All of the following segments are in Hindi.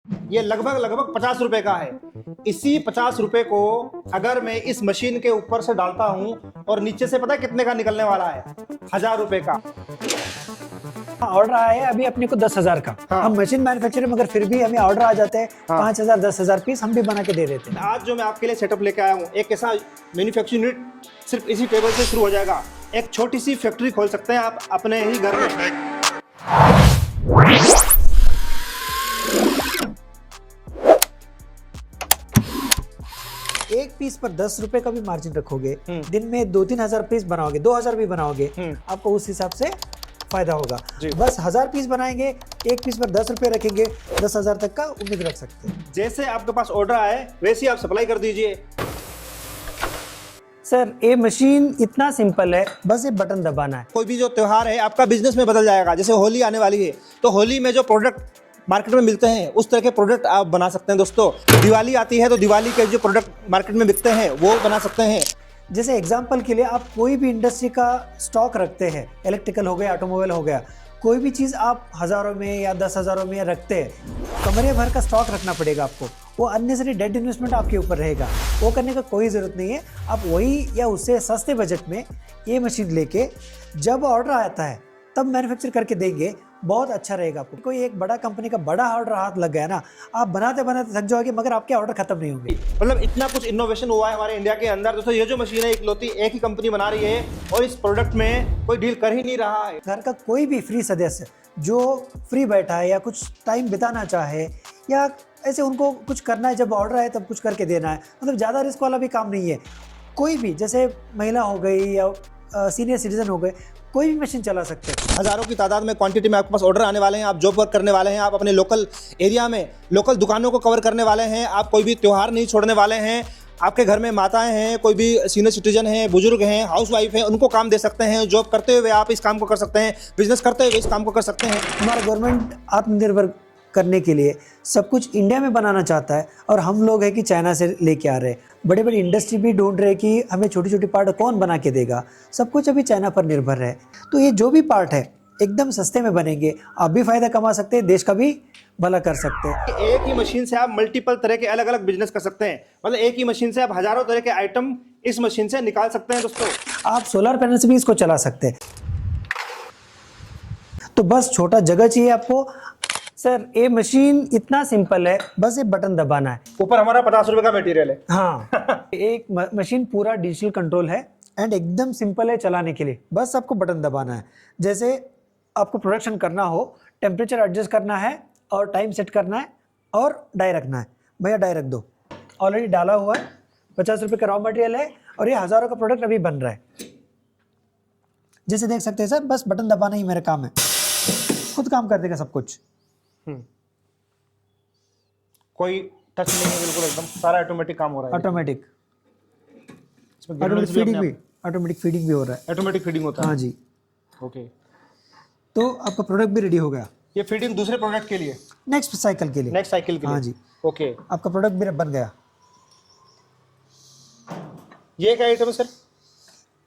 ये लगभग लगभग 50 रुपए का है। इसी 50 रुपए को अगर मैं इस मशीन के ऊपर से डालता हूँ और नीचे से पता है कितने का निकलने वाला है? 1000 रुपए का। ऑर्डर आया है अभी अपने को 10,000 का। हाँ। हम मशीन मैन्युफैक्चर मगर फिर भी हमें ऑर्डर आ जाते हैं। हाँ। 5,000 10,000 पीस हम भी बना के दे देते हैं। आज जो मैं आपके लिए सेटअप लेके आया हूँ, एक ऐसा मैन्युफैक्चरिंग यूनिट सिर्फ इसी टेबल से शुरू हो जाएगा। एक छोटी सी फैक्ट्री खोल सकते हैं आप अपने ही घर में। एक पीस पर 10 रुपए का भी मार्जिन रखोगे, दिन में 2-3 हजार पीस बनाओगे, 2,000 भी बनाओगे, आपको उस हिसाब से फायदा होगा। बस 1000 पीस बनाएंगे, एक पीस पर 10 रुपए रखेंगे, 10,000 तक का उम्मीद रख सकते हैं। जैसे आपके पास ऑर्डर आए वैसे ही आप सप्लाई कर दीजिए। सर ये मशीन इतना सिंपल है, बस ये बटन दबाना है। कोई भी जो त्योहार है आपका बिजनेस में बदल जाएगा। जैसे होली आने वाली है तो होली में जो प्रोडक्ट मार्केट में मिलते हैं उस तरह के प्रोडक्ट आप बना सकते हैं दोस्तों। दिवाली आती है तो दिवाली के जो प्रोडक्ट मार्केट में बिकते हैं वो बना सकते हैं। जैसे एग्जांपल के लिए आप कोई भी इंडस्ट्री का स्टॉक रखते हैं, इलेक्ट्रिकल हो गया, ऑटोमोबाइल हो गया, कोई भी चीज़ आप हज़ारों में या 10,000 में रखते हैं, कमरे भर का स्टॉक रखना पड़ेगा आपको। वो अननेसरी डेड इन्वेस्टमेंट आपके ऊपर रहेगा, वो करने का कोई ज़रूरत नहीं है। आप वही या उससे सस्ते बजट में ये मशीन लेके जब ऑर्डर आता है तब मैन्युफैक्चर करके देंगे, बहुत अच्छा रहेगा आपको। कोई एक बड़ा कंपनी का बड़ा ऑर्डर हाथ लग गया ना, आप बनाते बनाते थक जाओगे मगर आपके ऑर्डर खत्म नहीं होंगे। मतलब इतना कुछ इनोवेशन हुआ है हमारे इंडिया के अंदर। दोस्तों ये जो मशीन है इकलौती एक ही कंपनी बना रही है और इस प्रोडक्ट में कोई डील कर ही नहीं रहा है। घर का कोई भी फ्री सदस्य जो फ्री बैठा है या कुछ टाइम बिताना चाहे या ऐसे उनको कुछ करना है, जब ऑर्डर आए तब कुछ करके देना है, मतलब ज़्यादा रिस्क वाला भी काम नहीं है। कोई भी जैसे महिला हो गई या सीनियर सिटीजन हो गए, कोई भी मशीन चला सकते हैं। हज़ारों की तादाद में क्वांटिटी में आपके पास ऑर्डर आने वाले हैं। आप जॉब वर्क करने वाले हैं, आप अपने लोकल एरिया में लोकल दुकानों को कवर करने वाले हैं, आप कोई भी त्यौहार नहीं छोड़ने वाले हैं। आपके घर में माताएं हैं, कोई भी सीनियर सिटीजन हैं, बुजुर्ग हैं, हाउसवाइफ हैं, उनको काम दे सकते हैं। जॉब करते हुए आप इस काम को कर सकते हैं, बिजनेस करते हुए इस काम को कर सकते हैं। हमारा गवर्नमेंट आत्मनिर्भर करने के लिए सब कुछ इंडिया में बनाना चाहता है और हम लोग है कि चाइना से लेके आ रहे हैं। बड़े बड़े इंडस्ट्री भी ढूंढ रहे हैं कि हमें छोटी छोटी पार्ट कौन बना के देगा। सब कुछ अभी चाइना पर निर्भर है, तो ये जो भी पार्ट है एकदम सस्ते में बनेंगे, आप भी फायदा कमा सकते हैं, देश का भी भला कर सकते हैं। एक ही मशीन से आप मल्टीपल तरह के अलग अलग बिजनेस कर सकते हैं। मतलब एक ही मशीन से आप हजारों तरह के आइटम इस मशीन से निकाल सकते हैं दोस्तों। आप सोलर पैनल से भी इसको चला सकते हैं। तो बस छोटा जगह चाहिए आपको। सर ये मशीन इतना सिंपल है, बस ये बटन दबाना है। ऊपर हमारा 50 रुपए का मटेरियल है। हाँ एक मशीन पूरा डिजिटल कंट्रोल है एंड एकदम सिंपल है चलाने के लिए। बस आपको बटन दबाना है। जैसे आपको प्रोडक्शन करना हो, टेम्परेचर एडजस्ट करना है और टाइम सेट करना है और डाई रखना है, भैया डाई रख दो। ऑलरेडी डाला हुआ है, 50 रुपये का रॉ मटेरियल है और ये हज़ारों का प्रोडक्ट अभी बन रहा है। जैसे देख सकते हैं सर, बस बटन दबाना ही मेरा काम है, खुद काम कर देगा सब कुछ। कोई टच नहीं है, बिल्कुल एकदम सारा ऑटोमेटिक काम हो रहा है। ऑटोमेटिक इसमें ऑटोमेटिक फीडिंग भी हो रहा है। ऑटोमेटिक फीडिंग होता है। हाँ जी, ओके। तो आपका प्रोडक्ट भी रेडी हो गया ये फीडिंग दूसरे प्रोडक्ट के लिए, नेक्स्ट साइकिल के लिए। नेक्स्ट साइकिल के लिए। हाँ जी, ओके। आपका प्रोडक्ट भी बन गया। ये क्या आइटम है सर?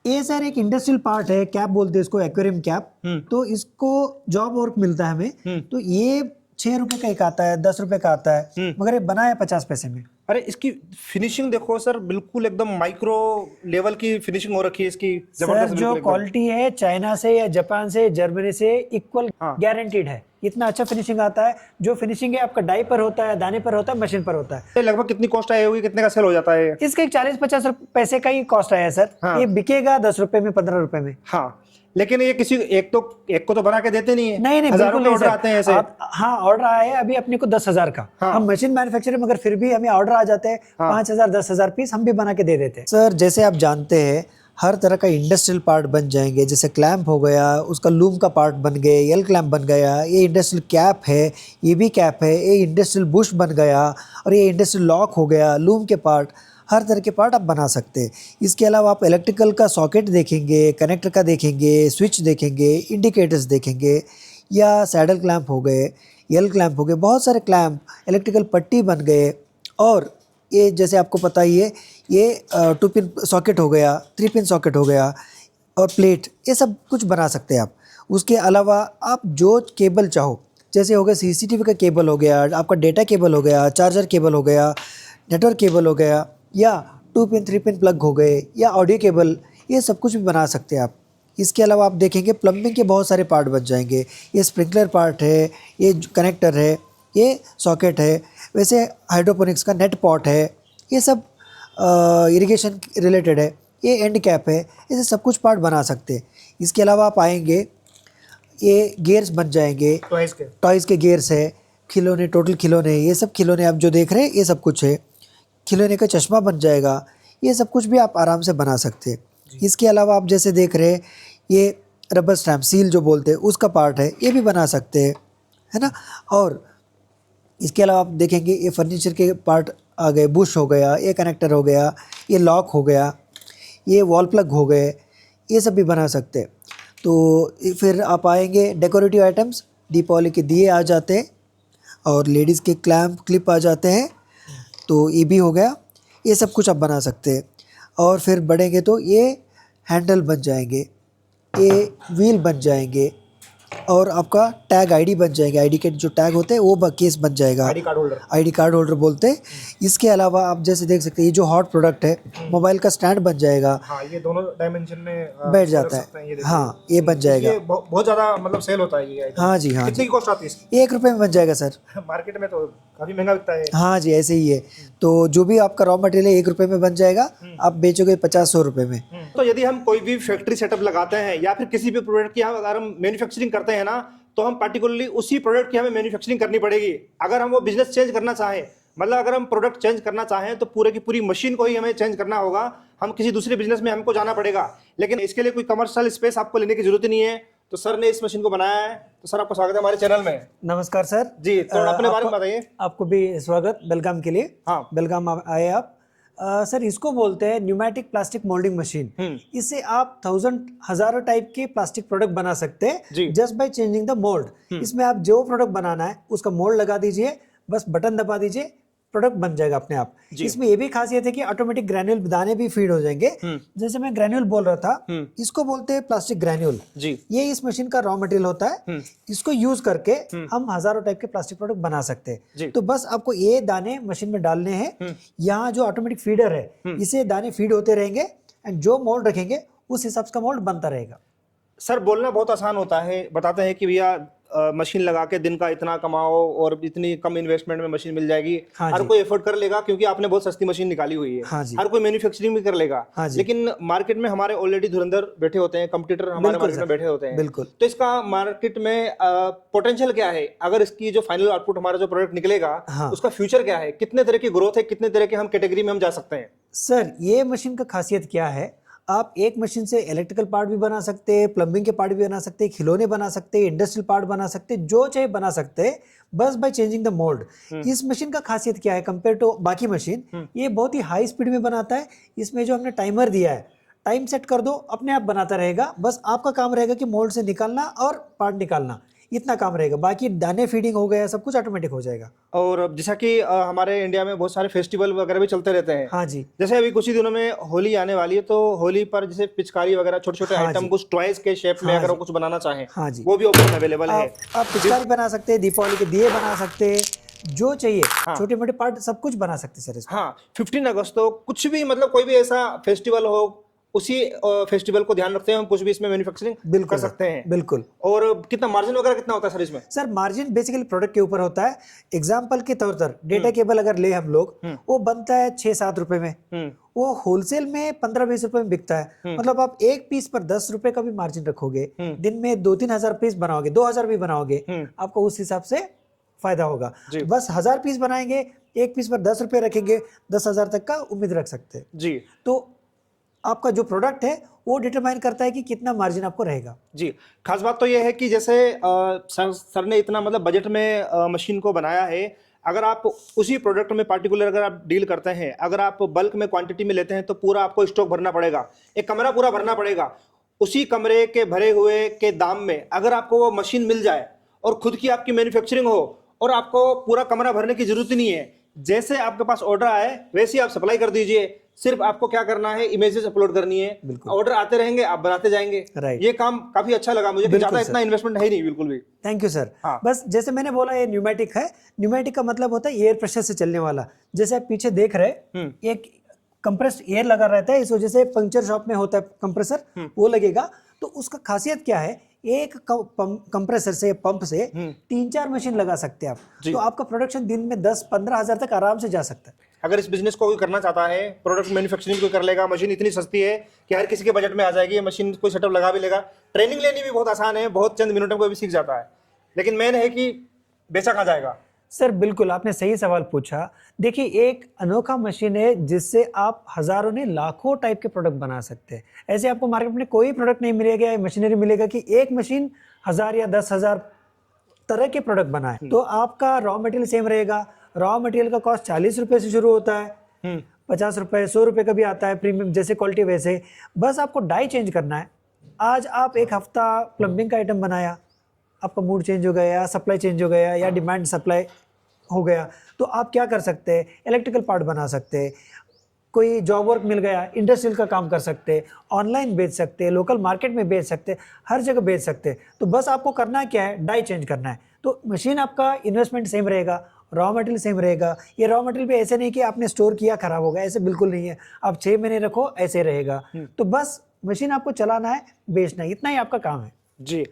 ये सर एक इंडस्ट्रियल पार्ट है, कैप बोलते हैं इसको, एक्वेरियम कैप। तो इसको जॉब वर्क मिलता है हमें। तो ये 6 रुपए का एक आता है, 10 रुपए का आता है, मगर ये बना है 50 पैसे में। अरे इसकी फिनिशिंग देखो सर, बिल्कुल एकदम माइक्रो लेवल की फिनिशिंग हो रखी है इसकी। सर जबरदस्त जो बिल्कुल क्वालिटी है चाइना से या जापान से, जर्मनी से इक्वल गारंटीड है। इतना अच्छा फिनिशिंग आता है। जो फिनिशिंग है आपका डाई पर होता है, दाने पर होता है, मशीन पर होता है। एकदम। लगभग कितनी कॉस्ट आई होगी, कितने का सेल हो जाता है? इसका एक 40-50 पैसे का ही कॉस्ट आया सर। ये बिकेगा 10 रुपए में, 15 रुपए में। हाँ, लेकिन ये किसी एक को तो बना के देते नहीं है। नहीं हजारों बिल्कुल के नहीं ऑर्डर सर। आते हैं ऐसे। हाँ ऑर्डर आया है अभी अपने को 10,000 का। हम मशीन मैन्युफैक्चर मगर फिर भी हमें ऑर्डर आ जाते हैं 5,000 10,000 पीस हम भी बना के दे देते हैं। सर जैसे आप जानते हैं हर तरह का इंडस्ट्रियल पार्ट बन जाएंगे। जैसे क्लैंप हो गया, उसका लूम का पार्ट बन गए, एल क्लैंप बन गया, ये इंडस्ट्रियल कैप है, ये भी कैप है, ये इंडस्ट्रियल बुश बन गया और ये इंडस्ट्रियल लॉक हो गया, लूम के पार्ट, हर तरह के पार्ट आप बना सकते हैं। इसके अलावा आप इलेक्ट्रिकल का सॉकेट देखेंगे, कनेक्टर का देखेंगे, स्विच देखेंगे, इंडिकेटर्स देखेंगे, या सैडल क्लैंप हो गए, एल क्लैंप हो गए, बहुत सारे क्लैंप, इलेक्ट्रिकल पट्टी बन गए। और ये जैसे आपको पता ही है ये 2 पिन सॉकेट हो गया, 3 पिन सॉकेट हो गया और प्लेट, ये सब कुछ बना सकते हैं आप। उसके अलावा आप जो केबल चाहो जैसे हो गया सीसीटीवी का केबल हो गया, आपका डेटा केबल हो गया, चार्जर केबल हो गया, नेटवर्क केबल हो गया, या 2 पिन 3 पिन प्लग हो गए, या ऑडियो केबल, ये सब कुछ भी बना सकते हैं आप। इसके अलावा आप देखेंगे प्लम्बिंग के बहुत सारे पार्ट बन जाएंगे। ये स्प्रिंकलर पार्ट है, ये कनेक्टर है, ये सॉकेट है, वैसे हाइड्रोपोनिक्स का नेट पॉट है, ये सब इरिगेशन रिलेटेड है, ये एंड कैप है, ऐसे सब कुछ पार्ट बना सकते हैं। इसके अलावा आप आएंगे, ये गियर्स बन जाएंगे, टॉयज़ के गियर्स है, खिलौने, टोटल खिलौने, ये सब खिलौने आप जो देख रहे हैं ये सब कुछ है। खिलौने का चश्मा बन जाएगा, ये सब कुछ भी आप आराम से बना सकते हैं। इसके अलावा आप जैसे देख रहे हैं, ये रबर स्टैम्प सील जो बोलते हैं उसका पार्ट है, ये भी बना सकते हैं, है ना। और इसके अलावा आप देखेंगे ये फर्नीचर के पार्ट आ गए, बुश हो गया, ये कनेक्टर हो गया, ये लॉक हो गया, ये वॉल प्लग हो गए, ये सब भी बना सकते हैं। तो फिर आप आएंगे डेकोरेटिव आइटम्स, दीपावली के दिए आ जाते हैं, और लेडीज़ के क्लैम्प क्लिप आ जाते हैं, तो ये भी हो गया, ये सब कुछ आप बना सकते हैं। और फिर बढ़ेंगे तो ये हैंडल बन जाएंगे, ये व्हील बन जाएंगे, और आपका टैग आईडी बन जाएंगे, आईडी के जो टैग होते हैं वो केस बन जाएगा, आईडी कार्ड होल्डर बोलते हैं। इसके अलावा आप जैसे देख सकते हैं ये जो हॉट प्रोडक्ट है, मोबाइल का स्टैंड बन जाएगा, हाँ, ये दोनों डायमेंशन में बैठ जाता है, हाँ ये बन जाएगा। ये बहुत ज़्यादा मतलब सेल होता है ये। हाँ जी, हाँ कितनी की कॉस्ट आती है इसकी? 1 रुपये में बन जाएगा सर। मार्केट में तो काफ़ी महंगा बिकता है। हाँ जी, ऐसे ही है। तो जो भी आपका रॉ मटेरियल है 1 रुपये में बन जाएगा, आप बेचोगे 50-100 रुपये में। तो यदि हम कोई भी फैक्ट्री सेटअप लगाते हैं या फिर किसी भी प्रोडक्ट की अगर हम मैन्युफैक्चरिंग करते हैं ना, तो हम पार्टिकुलरली उसी प्रोडक्ट की हमें मैन्युफैक्चरिंग करनी पड़ेगी। अगर हम वो बिजनेस चेंज करना चाहें, मतलब अगर हम प्रोडक्ट चेंज करना चाहें, तो पूरे की पूरी मशीन को ही हमें चेंज करना होगा। हम किसी दूसरे बिजनेस में हमको जाना पड़ेगा, लेकिन इसके लिए कोई कमर्शियल स्पेस आपको लेने की जरूरत नहीं है। तो सर ने इस मशीन को बनाया है, तो सर आपका स्वागत है हमारे चैनल में। नमस्कार सर जी, तो अपने बारे में बताइए। आपको भी स्वागत बेलगाम के लिए। हाँ, बेलगाम आए आप। सर इसको बोलते हैं न्यूमेटिक प्लास्टिक मोल्डिंग मशीन। इससे आप हजारों टाइप के प्लास्टिक प्रोडक्ट बना सकते हैं just by changing the mould. इसमें आप जो प्रोडक्ट बनाना है उसका मोल्ड लगा दीजिए, बस बटन दबा दीजिए, प्रोडक्ट बन जाएगा अपने आप। इसमें ये भी खासियत है कि ऑटोमेटिक ग्रैन्यूल दाने भी फीड हो जाएंगे। जैसे मैं ग्रैन्यूल बोल रहा था, इसको बोलते हैं प्लास्टिक ग्रैन्यूल। ये इस मशीन का रॉ मटेरियल होता है। इसको यूज करके हम हजारों टाइप के प्लास्टिक प्रोडक्ट बना सकते हैं। तो बस आपको ये दाने मशीन में डालने हैं। यहाँ जो ऑटोमेटिक फीडर है, इसे दाने फीड होते रहेंगे, एंड जो मोल्ड रखेंगे उस हिसाब का मोल्ड बनता रहेगा। सर बोलना बहुत आसान होता है, बताते हैं कि भैया मशीन लगा के दिन का इतना कमाओ और इतनी कम इन्वेस्टमेंट में मशीन मिल जाएगी। हाँ हर कोई एफोर्ड कर लेगा क्योंकि आपने बहुत सस्ती मशीन निकाली हुई है। हाँ हर कोई मैन्युफैक्चरिंग भी कर लेगा। लेकिन मार्केट में हमारे ऑलरेडी धुरंधर बैठे होते हैं, कंपटीटर हमारे मार्केट में बैठे होते हैं। बिल्कुल। तो इसका मार्केट में पोटेंशियल क्या है? अगर इसकी जो फाइनल आउटपुट हमारा जो प्रोडक्ट निकलेगा, उसका फ्यूचर क्या है? कितने तरह की ग्रोथ है, कितने तरह के हम कैटेगरी में हम जा सकते हैं? सर ये मशीन का खासियत क्या है, आप एक मशीन से इलेक्ट्रिकल पार्ट भी बना सकते हैं, प्लम्बिंग के पार्ट भी बना सकते हैं, खिलौने बना सकते हैं, इंडस्ट्रियल पार्ट बना सकते हैं, जो चाहे बना सकते हैं, बस बाय चेंजिंग द मोल्ड। इस मशीन का खासियत क्या है कंपेयर टू बाकी मशीन, ये बहुत ही हाई स्पीड में बनाता है। इसमें जो हमने टाइमर दिया है, टाइम सेट कर दो, अपने आप बनाता रहेगा। बस आपका काम रहेगा कि मोल्ड से निकालना और पार्ट निकालना, इतना काम रहेगा। बाकी दाने फीडिंग हो गया, सब कुछ ऑटोमेटिक हो जाएगा। और जैसा कि हमारे इंडिया में बहुत सारे फेस्टिवल वगैरह भी चलते रहते हैं। हाँ जी। जैसे अभी कुछ ही दिनों में होली आने वाली है, तो होली पर जैसे पिचकारी वगैरह छोटे छोटे आइटम कुछ टॉयज के शेप में अगर वो कुछ बनाना चाहें, हाँ जी, वो भी ऑप्शन अवेलेबल है। आप पिचकारी बना सकते हैं, दीपावली के दिए बना सकते हैं, जो चाहिए छोटे मोटे पार्ट सब कुछ बना सकते हैं सर इसमें। हाँ, 15 अगस्त तो कुछ भी, मतलब कोई भी ऐसा फेस्टिवल हो, उसी फेस्टिवल को ध्यान रखते हैं हम कुछ भी इसमें मैन्युफैक्चरिंग कर सकते हैं। बिल्कुल। और कितना मार्जिन वगैरह कितना होता है सर इसमें? सर मार्जिन बेसिकली प्रोडक्ट के ऊपर होता है। एग्जांपल के तौर पर डेटा केबल अगर ले हम लोग, वो बनता है 6-7 रुपए में, वो होलसेल में 15-20 रुपए में बिकता है। मतलब आप एक पीस पर 10 रुपए का भी मार्जिन रखोगे, दिन में 2-3 हजार पीस बनाओगे, 2000 भी बनाओगे, आपको उस हिसाब से फायदा होगा। बस 1000 पीस बनाएंगे, एक पीस पर 10 रुपए रखेंगे, 10,000 तक का उम्मीद रख सकते हैं जी। तो आपका जो प्रोडक्ट है वो डिटरमाइन करता है कि कितना मार्जिन आपको रहेगा। जी, खास बात तो ये है कि जैसे सर ने इतना मतलब बजट में मशीन को बनाया है। अगर आप उसी प्रोडक्ट में पार्टिकुलर अगर आप डील करते हैं, अगर आप बल्क में क्वांटिटी में लेते हैं, तो पूरा आपको स्टॉक भरना पड़ेगा, एक कमरा पूरा भरना पड़ेगा। उसी कमरे के भरे हुए के दाम में अगर आपको वो मशीन मिल जाए और खुद की आपकी मैन्युफैक्चरिंग हो, और आपको पूरा कमरा भरने की जरूरत नहीं है, जैसे आपके पास ऑर्डर आए वैसे ही आप सप्लाई कर दीजिए। सिर्फ आपको क्या करना है, इमेजेस अपलोड करनी है, ऑर्डर आते रहेंगे, आप बनाते जाएंगे। राइट, ये काम काफी अच्छा लगा मुझे कि ज्यादा इतना इन्वेस्टमेंट है नहीं बिल्कुल भी। Thank you sir. हाँ। बस जैसे मैंने बोला ये न्यूमेटिक है, न्यूमेटिक का मतलब होता है एयर प्रेशर से चलने वाला। जैसे आप पीछे देख रहे हैं एक कंप्रेस्ड एयर लगा रहता है, इस वजह से पंक्चर शॉप में होता है कंप्रेसर, वो लगेगा। तो उसका खासियत क्या है, एक कंप्रेसर से पंप से 3-4 मशीन लगा सकते हैं आप, तो आपका प्रोडक्शन दिन में 10-15 हज़ार तक आराम से जा सकता है। अगर इस बिजनेस को कोई करना चाहता है, प्रोडक्ट मैन्युफैक्चरिंग कोई कर लेगा, मशीन इतनी सस्ती है कि हर किसी के बजट में आ जाएगी, ये मशीन कोई सेटअप लगा भी लेगा, ट्रेनिंग लेनी भी बहुत आसान है, बहुत चंद मिनटों में कोई भी सीख जाता है। लेकिन मेन है कि बेचा कहाँ जाएगा। सर बिल्कुल आपने सही सवाल पूछा। देखिए एक अनोखा मशीन है जिससे आप हजारों ने लाखों टाइप के प्रोडक्ट बना सकते हैं। ऐसे आपको मार्केट में कोई प्रोडक्ट नहीं मिलेगा या मशीनरी मिलेगा कि एक मशीन 1000 या 10,000 तरह के प्रोडक्ट बनाए। तो आपका रॉ मटेरियल सेम रहेगा। रॉ मटेरियल का कॉस्ट 40 रुपए से शुरू होता है, 50 रुपए 100 रुपए का भी आता है, प्रीमियम जैसे क्वालिटी वैसे। बस आपको डाई चेंज करना है। आज आप एक हफ्ता प्लम्बिंग का आइटम बनाया, आपका मूड चेंज हो गया, सप्लाई चेंज हो गया या डिमांड सप्लाई हो गया, तो आप क्या कर सकते हैं, इलेक्ट्रिकल पार्ट बना सकते हैं, कोई जॉब वर्क मिल गया, इंडस्ट्रियल का काम कर सकते हैं, ऑनलाइन बेच सकते हैं, लोकल मार्केट में बेच सकते हैं, हर जगह बेच सकते हैं। तो बस आपको करना क्या है, डाई चेंज करना है। तो मशीन आपका इन्वेस्टमेंट सेम रहेगा, रॉ मटेरियल सेम रहेगा। ये रॉ मटेरियल भी ऐसे नहीं कि आपने स्टोर किया खराब होगा, ऐसे बिल्कुल नहीं है। आप 6 महीने रखो ऐसे रहेगा। तो बस मशीन आपको चलाना है, बेचना है, इतना ही आपका काम है। जी,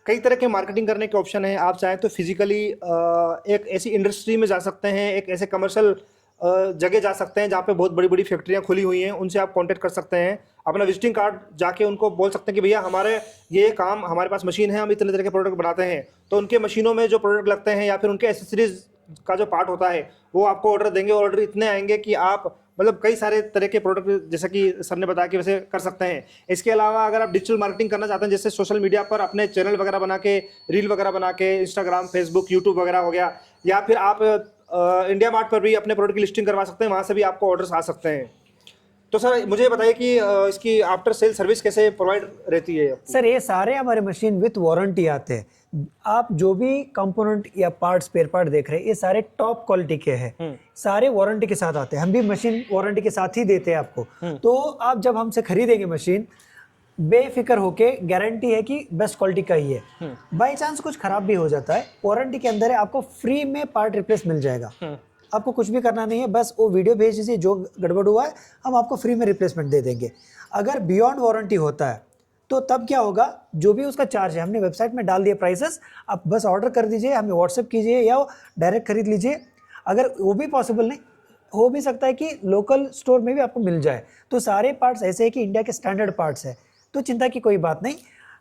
कई तरह के मार्केटिंग करने के ऑप्शन है। आप चाहें तो फिजिकली एक ऐसी इंडस्ट्री में जा सकते हैं, एक ऐसे कमर्शियल जगह जा सकते हैं जहाँ पे बहुत बड़ी बड़ी फैक्ट्रियाँ खुली हुई हैं, उनसे आप कांटेक्ट कर सकते हैं। अपना विजिटिंग कार्ड जाके उनको बोल सकते हैं कि भैया हमारे ये काम, हमारे पास मशीन है, हम इतने तरह के प्रोडक्ट बनाते हैं। तो उनके मशीनों में जो प्रोडक्ट लगते हैं या फिर उनके एसेसरीज का जो पार्ट होता है वो आपको ऑर्डर देंगे। ऑर्डर इतने आएंगे कि आप मतलब कई सारे तरह के प्रोडक्ट, जैसे कि सर ने बताया कि वैसे कर सकते हैं। इसके अलावा अगर आप डिजिटल मार्केटिंग करना चाहते हैं, जैसे सोशल मीडिया पर अपने चैनल वगैरह बना के, रील वगैरह बना के, इंस्टाग्राम, फेसबुक, यूट्यूब वगैरह हो गया, या फिर आप इंडिया मार्ट पर भी अपने प्रोडक्ट की लिस्टिंग करवा सकते हैं, वहाँ से भी आपको ऑर्डर्स आ सकते हैं। तो सर मुझे बताइए कि इसकी आफ्टर सेल सर्विस कैसे प्रोवाइड रहती है? सर ये सारे हमारे मशीन विथ वारंटी आते हैं। आप जो भी कंपोनेंट या पार्ट, स्पेयर पार्ट देख रहे हैं, ये सारे टॉप क्वालिटी के हैं, सारे वारंटी के साथ आते हैं। हम भी मशीन वारंटी के साथ ही देते हैं आपको। तो आप जब हमसे खरीदेंगे मशीन, बेफिक्र होके गारंटी है कि बेस्ट क्वालिटी का ही है। बाई चांस कुछ खराब भी हो जाता है, वारंटी के अंदर है, आपको फ्री में पार्ट रिप्लेस मिल जाएगा। आपको कुछ भी करना नहीं है, बस वो वीडियो भेज दीजिए जो गड़बड़ हुआ है, हम आपको फ्री में रिप्लेसमेंट दे देंगे। अगर बियॉन्ड वारंटी होता है तो तब क्या होगा, जो भी उसका चार्ज है, हमने वेबसाइट में डाल दिया प्राइसेस, आप बस ऑर्डर कर दीजिए, हमें व्हाट्सएप कीजिए या डायरेक्ट खरीद लीजिए। अगर वो भी पॉसिबल नहीं हो भी सकता है कि लोकल स्टोर में भी आपको मिल जाए। तो सारे पार्ट्स ऐसे है कि इंडिया के स्टैंडर्ड पार्ट्स है, तो चिंता की कोई बात नहीं।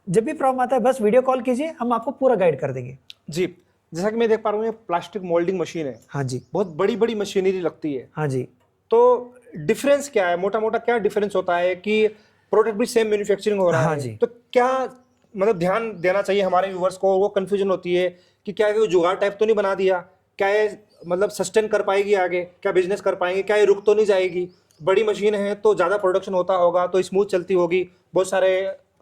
जब भी प्रॉब्लम आता है बस वीडियो कॉल कीजिए, हम आपको पूरा गाइड कर देंगे। जी, जैसा कि मैं देख पा रहा हूँ ये प्लास्टिक मोल्डिंग मशीन है। हाँ जी, बहुत बड़ी बड़ी मशीनरी लगती है। हाँ जी। तो डिफरेंस क्या है, मोटा मोटा क्या डिफरेंस होता है कि प्रोडक्ट भी सेम मैन्युफैक्चरिंग हो रहा हाँ है जी। तो क्या मतलब ध्यान देना चाहिए हमारे व्यूवर्स को? वो कंफ्यूजन होती है कि क्या ये जुगाड़ टाइप तो नहीं बना दिया, क्या ये मतलब सस्टेन कर पाएगी आगे, क्या बिजनेस कर पाएंगे, क्या ये रुक तो नहीं जाएगी? बड़ी मशीन है तो ज़्यादा प्रोडक्शन होता होगा तो स्मूथ चलती होगी। बहुत सारे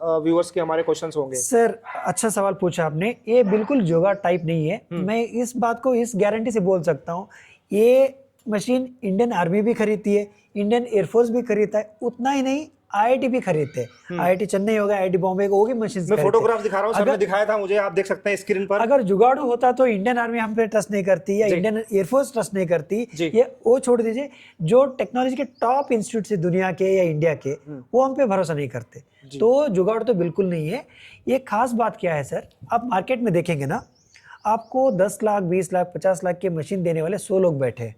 व्यूवर्स के हमारे क्वेश्चंस होंगे। सर अच्छा सवाल पूछा आपने। ये बिल्कुल जुगाड़ टाइप नहीं है। मैं इस बात को इस गारंटी से बोल सकता हूँ, ये मशीन इंडियन आर्मी भी खरीदती है, इंडियन एयरफोर्स भी खरीदता है, उतना ही नहीं IIT भी खरीदते हैं। IIT चेन्नई होगा, IIT बॉम्बे को, वो भी मशीन मैं फोटोग्राफ दिखा रहा हूँ, सर ने दिखाया था मुझे, आप देख सकते हैं स्क्रीन पर। अगर जुगाड़ू होता तो इंडियन आर्मी हम पे ट्रस्ट नहीं करती या इंडियन एयरफोर्स ट्रस्ट नहीं करती, ये वो छोड़ दीजिए, जो टेक्नोलॉजी के टॉप इंस्टीट्यूट से दुनिया के या इंडिया के, वो हम पे भरोसा नहीं करते। तो जुगाड़ तो बिल्कुल नहीं है। ये खास बात क्या है सर, आप मार्केट में देखेंगे ना, आपको 10 लाख 20 लाख 50 लाख के मशीन देने वाले 100 लोग बैठे,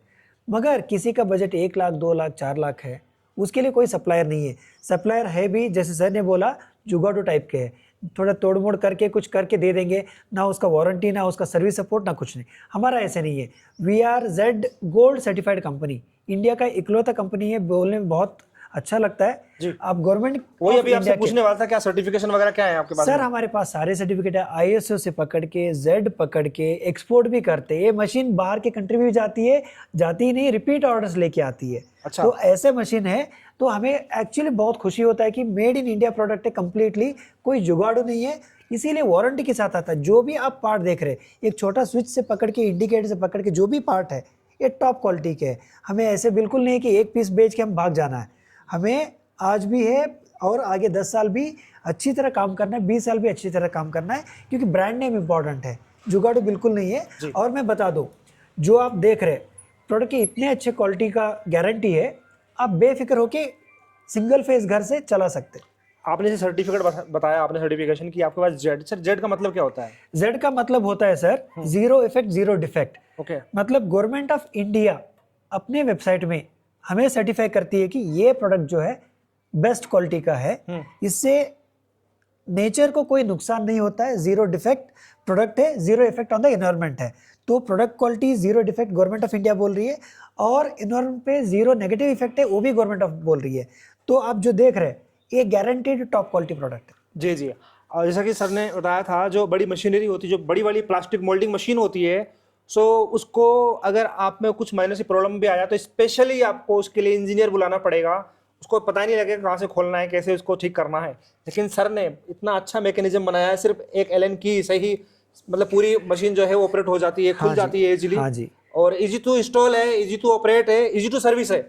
मगर किसी का बजट 1 लाख 2 लाख 4 लाख है, उसके लिए कोई सप्लायर नहीं है। सप्लायर है भी, जैसे सर ने बोला, जुगाड़ू टाइप के है, थोड़ा तोड़ मोड़ करके कुछ करके दे देंगे, ना उसका वारंटी, ना उसका सर्विस सपोर्ट, ना कुछ नहीं। हमारा ऐसे नहीं है। We are Z gold certified company, India का इकलौता कंपनी है। बोलने में बहुत अच्छा लगता है जी। आप गवर्नमेंट, वही अभी आपसे पूछने वाला था, क्या सर्टिफिकेशन वगैरह क्या है आपके पास? सर हमारे पास सारे सर्टिफिकेट है, ISO से पकड़ के Z पकड़ के, एक्सपोर्ट भी करते हैं। ये मशीन बाहर के कंट्री में भी जाती है, जाती ही नहीं, रिपीट ऑर्डर्स लेके आती है। अच्छा। तो ऐसे मशीन है, तो हमें एक्चुअली बहुत खुशी होता है कि मेड इन इंडिया प्रोडक्ट है, कंप्लीटली कोई जुगाड़ू नहीं है, इसीलिए वारंटी के साथ आता है। जो भी आप पार्ट देख रहे हैं, एक छोटा स्विच से पकड़ के, इंडिकेटर से पकड़ के, जो भी पार्ट है, ये टॉप क्वालिटी के हैं। हमें ऐसे बिल्कुल नहीं है कि एक पीस बेच के हम भाग जाना है, हमें आज भी है और आगे 10 साल भी अच्छी तरह काम करना है, 20 साल भी अच्छी तरह काम करना है, क्योंकि ब्रांड नेम इंपॉर्टेंट है, जुगाड़ू बिल्कुल नहीं है। और मैं बता दूं, जो आप देख रहे प्रोडक्ट की इतने अच्छे क्वालिटी का गारंटी है, आप बेफिक्र होके सिंगल फेज घर से चला सकते। आपने सर्टिफिकेट बताया, आपने सर्टिफिकेशन की, आपके पास जेड। सर जेड का मतलब क्या होता है? जेड का मतलब होता है sir zero effect zero defect. Okay. मतलब गवर्नमेंट ऑफ इंडिया अपने वेबसाइट में हमें सर्टिफाई करती है कि ये प्रोडक्ट जो है बेस्ट क्वालिटी का है, इससे नेचर को कोई नुकसान नहीं होता है, जीरो डिफेक्ट प्रोडक्ट है, zero effect on the environment है। तो product quality zero defect government of India बोल रही है, और एनवायरनमेंट पे जीरो नेगेटिव इफेक्ट है, वो भी गवर्नमेंट ऑफ बोल रही है। तो आप जो देख रहे हैं ये गारंटीड टॉप क्वालिटी प्रोडक्ट है। जी जी। और जैसा कि सर ने बताया था, जो बड़ी मशीनरी होती है, जो बड़ी वाली प्लास्टिक मोल्डिंग मशीन होती है, सो उसको अगर आप में कुछ माइनर सी प्रॉब्लम भी आया तो स्पेशली आपको उसके लिए इंजीनियर बुलाना पड़ेगा। उसको पता ही नहीं लगेगा कहाँ से खोलना है, कैसे उसको ठीक करना है। लेकिन सर ने इतना अच्छा मैकेनिज्म बनाया है, सिर्फ एक एलन की सही मतलब पूरी मशीन जो है वो ऑपरेट हो जाती है, खुल जाती है इजीली। हाँ जी। और इजी टू इंस्टॉल है, इजी टू ऑपरेट है, इजी टू सर्विस है।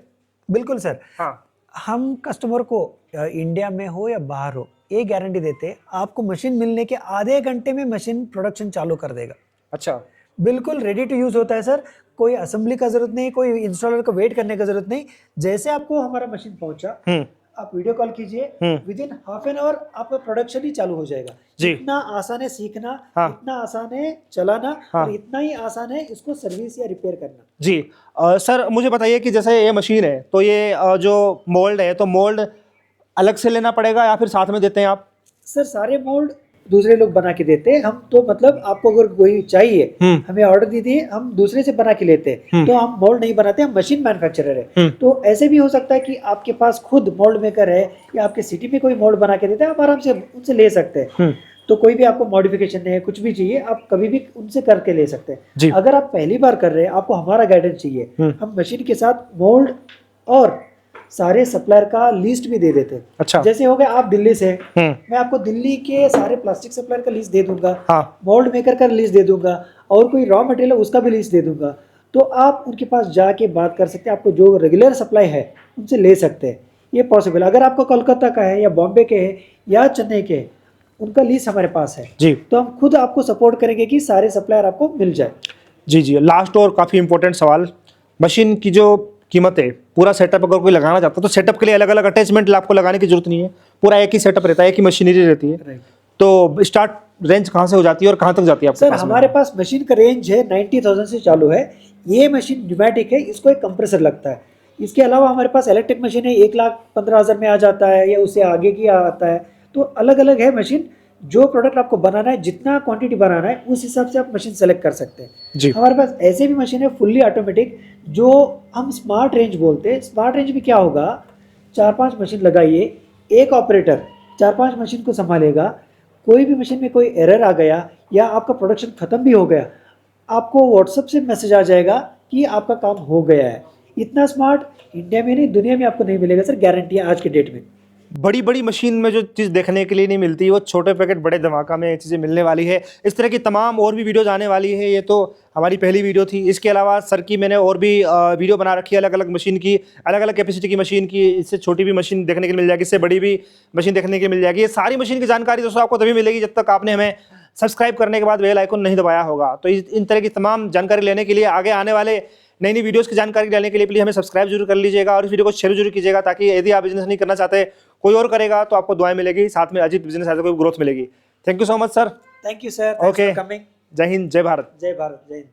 बिल्कुल सर। हाँ, हम कस्टमर को इंडिया में हो या बाहर हो ये गारंटी देते हैं, आपको मशीन मिलने के आधे घंटे में मशीन प्रोडक्शन चालू कर देगा। अच्छा, बिल्कुल रेडी टू यूज होता है सर, कोई असेंबली का जरूरत नहीं, कोई इंस्टॉलर को वेट करने का जरूरत नहीं। जैसे आपको हमारा मशीन पहुंचा, आप वीडियो कॉल कीजिए, with in half an hour आपका प्रोडक्शन ही चालू हो जाएगा। इतना आसान है सीखना, इतना आसान है चलाना, और इतना ही आसान है इसको सर्विस या रिपेयर करना। जी। सर मुझे बताइए कि जैसे ये मशीन है तो ये जो मोल्ड है, तो मोल्ड अलग से लेना पड़ेगा या फिर साथ में देते हैं आप? सर सारे मोल्ड दूसरे लोग बना के देते हैं, हम तो मतलब आपको अगर कोई चाहिए हमें ऑर्डर दीजिए, हम दूसरे से बना के लेते हैं। तो हम मोल्ड नहीं बनाते, हम मशीन मैन्युफैक्चरर है। तो ऐसे भी हो सकता है कि आपके पास खुद मोल्ड मेकर है या आपके सिटी में कोई मोल्ड बना के देता है, आप आराम से उनसे ले सकते हैं। तो कोई भी आपको मॉडिफिकेशन है, कुछ भी चाहिए, आप कभी भी उनसे करके ले सकते हैं। अगर आप पहली बार कर रहे हैं, आपको हमारा गाइडेंस चाहिए, हम मशीन के साथ मोल्ड और सारे सप्लायर का लिस्ट भी दे देते हैं। अच्छा। जैसे हो गया आप दिल्ली से, मैं आपको दिल्ली के सारे प्लास्टिक सप्लायर का लिस्ट दे दूंगा, मोल्ड मेकर का लिस्ट दे दूंगा, और कोई रॉ मटेरियल है उसका भी लिस्ट दे दूंगा। तो आप उनके पास जाके बात कर सकते हैं, आपको जो रेगुलर सप्लाई है उनसे ले सकते हैं, ये पॉसिबल। अगर आपको कोलकाता का है या बॉम्बे के है या चेन्नई के, उनका लिस्ट हमारे पास है जी, तो हम खुद आपको सपोर्ट करेंगे कि सारे सप्लायर आपको मिल जाए। जी जी। लास्ट और काफ़ी इंपॉर्टेंट सवाल, मशीन की जो कीमत है, पूरा सेटअप अगर कोई लगाना चाहता है तो सेटअप के लिए अलग अलग अटैचमेंट आपको लगाने की जरूरत नहीं है, पूरा एक ही सेटअप रहता है, एक ही मशीनरी रहती है। तो स्टार्ट रेंज कहाँ से हो जाती है और कहाँ तक जाती है आपके सर? पास? हमारे पास मशीन का रेंज है 90,000 से चालू है। ये मशीन न्यूमेटिक है, इसको एक कंप्रेसर लगता है। इसके अलावा हमारे पास इलेक्ट्रिक मशीन है, 1,15,000 में आ जाता है या उससे आगे की आता है। तो अलग अलग है मशीन, जो प्रोडक्ट आपको बनाना है, जितना क्वांटिटी बनाना है उस हिसाब से आप मशीन सेलेक्ट कर सकते हैं जी। हमारे पास ऐसे भी मशीन है फुल्ली ऑटोमेटिक, जो हम स्मार्ट रेंज बोलते हैं। स्मार्ट रेंज में क्या होगा, 4-5 मशीन लगाइए, एक ऑपरेटर 4-5 मशीन को संभालेगा। कोई भी मशीन में कोई एरर आ गया या आपका प्रोडक्शन खत्म भी हो गया, आपको व्हाट्सएप से मैसेज आ जाएगा कि आपका काम हो गया है। इतना स्मार्ट इंडिया में नहीं, दुनिया में आपको नहीं मिलेगा सर, गारंटी है आज के डेट में। बड़ी बड़ी मशीन में जो चीज़ देखने के लिए नहीं मिलती, वो छोटे पैकेट बड़े धमाका में चीज़ें मिलने वाली है। इस तरह की तमाम और भी वीडियोज़ आने वाली है, ये तो हमारी पहली वीडियो थी। इसके अलावा सर की मैंने और भी वीडियो बना रखी है, अलग अलग मशीन की, अलग अलग कैपेसिटी की मशीन की। इससे छोटी भी मशीन देखने के लिए मिल जाएगी, इससे बड़ी भी मशीन देखने के लिए मिल जाएगी। ये सारी मशीन की जानकारी दोस्तों आपको तभी मिलेगी जब तक आपने हमें सब्सक्राइब करने के बाद बेल आइकन नहीं दबाया होगा। तो इन तरह की तमाम जानकारी लेने के लिए, आगे आने वाले नई नई वीडियोस की जानकारी लेने के लिए प्लीज़ हमें सब्सक्राइब जरूर कर लीजिएगा और इस वीडियो को शेयर जरूर कीजिएगा, ताकि यदि आप बिजनेस नहीं करना चाहते, कोई और करेगा तो आपको दुआएं मिलेगी, साथ में अजीत बिजनेस ऐसे कोई ग्रोथ मिलेगी। Thank you so much sir. Thank you sir. Okay, जय हिंद, जय भारत। जय भारत, जय हिंद।